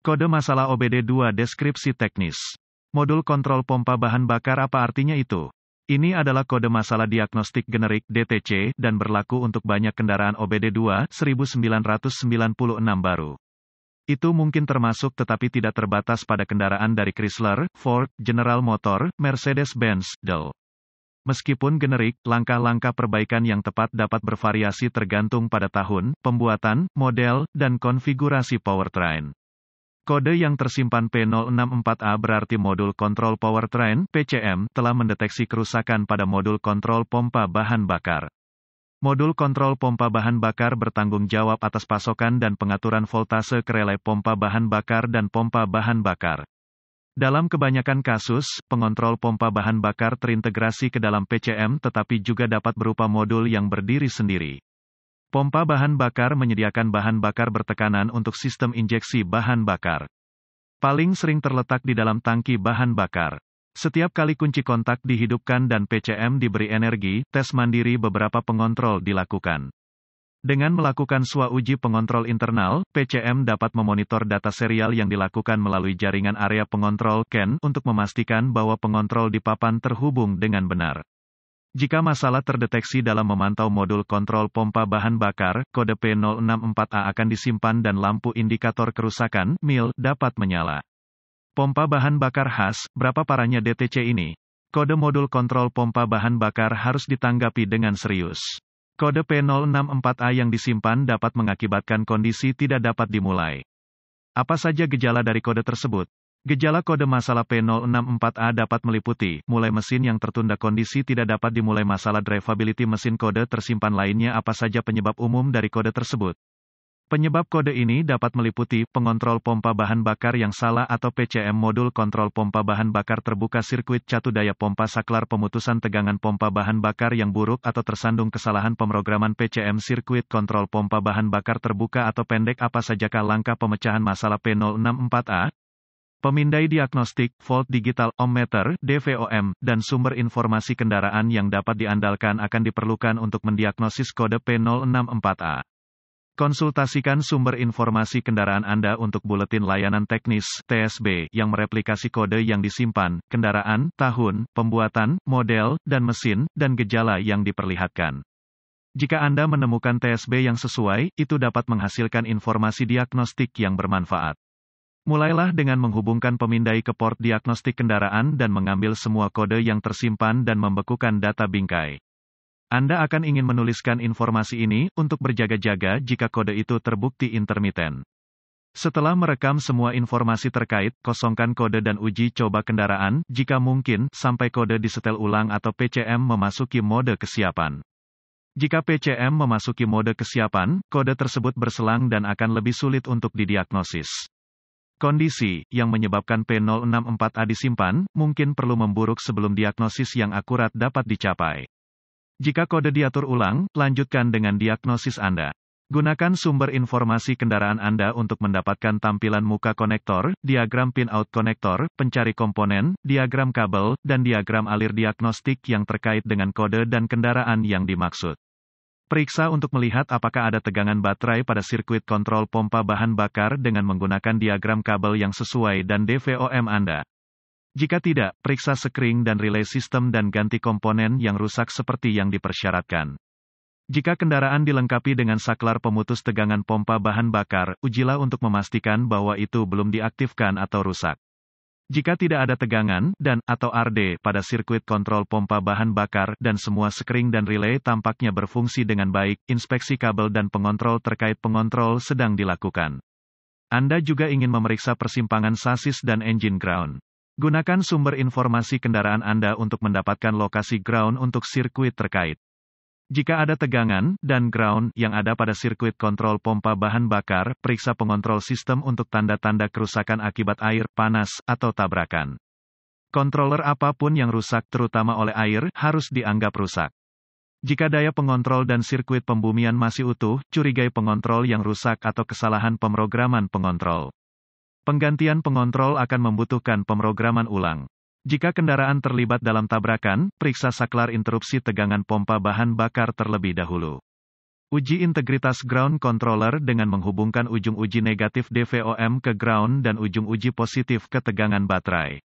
Kode masalah OBD2 deskripsi teknis. Modul kontrol pompa bahan bakar apa artinya itu? Ini adalah kode masalah diagnostik generik DTC dan berlaku untuk banyak kendaraan OBD2 1996 baru. Itu mungkin termasuk tetapi tidak terbatas pada kendaraan dari Chrysler, Ford, General Motor, Mercedes-Benz, Dell. Meskipun generik, langkah-langkah perbaikan yang tepat dapat bervariasi tergantung pada tahun, pembuatan, model, dan konfigurasi powertrain. Kode yang tersimpan P064A berarti modul kontrol powertrain (PCM) telah mendeteksi kerusakan pada modul kontrol pompa bahan bakar. Modul kontrol pompa bahan bakar bertanggung jawab atas pasokan dan pengaturan voltase ke relay pompa bahan bakar dan pompa bahan bakar. Dalam kebanyakan kasus, pengontrol pompa bahan bakar terintegrasi ke dalam PCM tetapi juga dapat berupa modul yang berdiri sendiri. Pompa bahan bakar menyediakan bahan bakar bertekanan untuk sistem injeksi bahan bakar. Paling sering terletak di dalam tangki bahan bakar. Setiap kali kunci kontak dihidupkan dan PCM diberi energi, tes mandiri beberapa pengontrol dilakukan. Dengan melakukan uji pengontrol internal, PCM dapat memonitor data serial yang dilakukan melalui jaringan area pengontrol (CAN) untuk memastikan bahwa pengontrol di papan terhubung dengan benar. Jika masalah terdeteksi dalam memantau modul kontrol pompa bahan bakar, kode P064A akan disimpan dan lampu indikator kerusakan (MIL) dapat menyala. Pompa bahan bakar khas, berapa parahnya DTC ini? Kode modul kontrol pompa bahan bakar harus ditanggapi dengan serius. Kode P064A yang disimpan dapat mengakibatkan kondisi tidak dapat dimulai. Apa saja gejala dari kode tersebut? Gejala kode masalah P064A dapat meliputi, mulai mesin yang tertunda kondisi tidak dapat dimulai masalah drivability mesin kode tersimpan lainnya apa saja penyebab umum dari kode tersebut. Penyebab kode ini dapat meliputi, pengontrol pompa bahan bakar yang salah atau PCM modul kontrol pompa bahan bakar terbuka sirkuit catu daya pompa saklar pemutusan tegangan pompa bahan bakar yang buruk atau tersandung kesalahan pemrograman PCM sirkuit kontrol pompa bahan bakar terbuka atau pendek apa sajakah langkah pemecahan masalah P064A? Pemindai diagnostik, volt digital, ohmmeter, DVOM, dan sumber informasi kendaraan yang dapat diandalkan akan diperlukan untuk mendiagnosis kode P064A. Konsultasikan sumber informasi kendaraan Anda untuk buletin layanan teknis, TSB, yang mereplikasi kode yang disimpan, kendaraan, tahun, pembuatan, model, dan mesin, dan gejala yang diperlihatkan. Jika Anda menemukan TSB yang sesuai, itu dapat menghasilkan informasi diagnostik yang bermanfaat. Mulailah dengan menghubungkan pemindai ke port diagnostik kendaraan dan mengambil semua kode yang tersimpan dan membekukan data bingkai. Anda akan ingin menuliskan informasi ini untuk berjaga-jaga jika kode itu terbukti intermiten. Setelah merekam semua informasi terkait, kosongkan kode dan uji coba kendaraan, jika mungkin, sampai kode disetel ulang atau PCM memasuki mode kesiapan. Jika PCM memasuki mode kesiapan, kode tersebut berselang dan akan lebih sulit untuk didiagnosis. Kondisi yang menyebabkan P064A disimpan, mungkin perlu memburuk sebelum diagnosis yang akurat dapat dicapai. Jika kode diatur ulang, lanjutkan dengan diagnosis Anda. Gunakan sumber informasi kendaraan Anda untuk mendapatkan tampilan muka konektor, diagram pin-out konektor, pencari komponen, diagram kabel, dan diagram alir diagnostik yang terkait dengan kode dan kendaraan yang dimaksud. Periksa untuk melihat apakah ada tegangan baterai pada sirkuit kontrol pompa bahan bakar dengan menggunakan diagram kabel yang sesuai dan DVOM Anda. Jika tidak, periksa sekring dan relay sistem dan ganti komponen yang rusak seperti yang dipersyaratkan. Jika kendaraan dilengkapi dengan saklar pemutus tegangan pompa bahan bakar, ujilah untuk memastikan bahwa itu belum diaktifkan atau rusak. Jika tidak ada tegangan, dan/atau RD pada sirkuit kontrol pompa bahan bakar, dan semua sekring dan relay tampaknya berfungsi dengan baik, inspeksi kabel dan pengontrol terkait pengontrol sedang dilakukan. Anda juga ingin memeriksa persimpangan sasis dan engine ground. Gunakan sumber informasi kendaraan Anda untuk mendapatkan lokasi ground untuk sirkuit terkait. Jika ada tegangan dan ground yang ada pada sirkuit kontrol pompa bahan bakar, periksa pengontrol sistem untuk tanda-tanda kerusakan akibat air, panas, atau tabrakan. Controller apapun yang rusak terutama oleh air, harus dianggap rusak. Jika daya pengontrol dan sirkuit pembumian masih utuh, curigai pengontrol yang rusak atau kesalahan pemrograman pengontrol. Penggantian pengontrol akan membutuhkan pemrograman ulang. Jika kendaraan terlibat dalam tabrakan, periksa saklar interupsi tegangan pompa bahan bakar terlebih dahulu. Uji integritas ground controller dengan menghubungkan ujung uji negatif DVOM ke ground dan ujung uji positif ke tegangan baterai.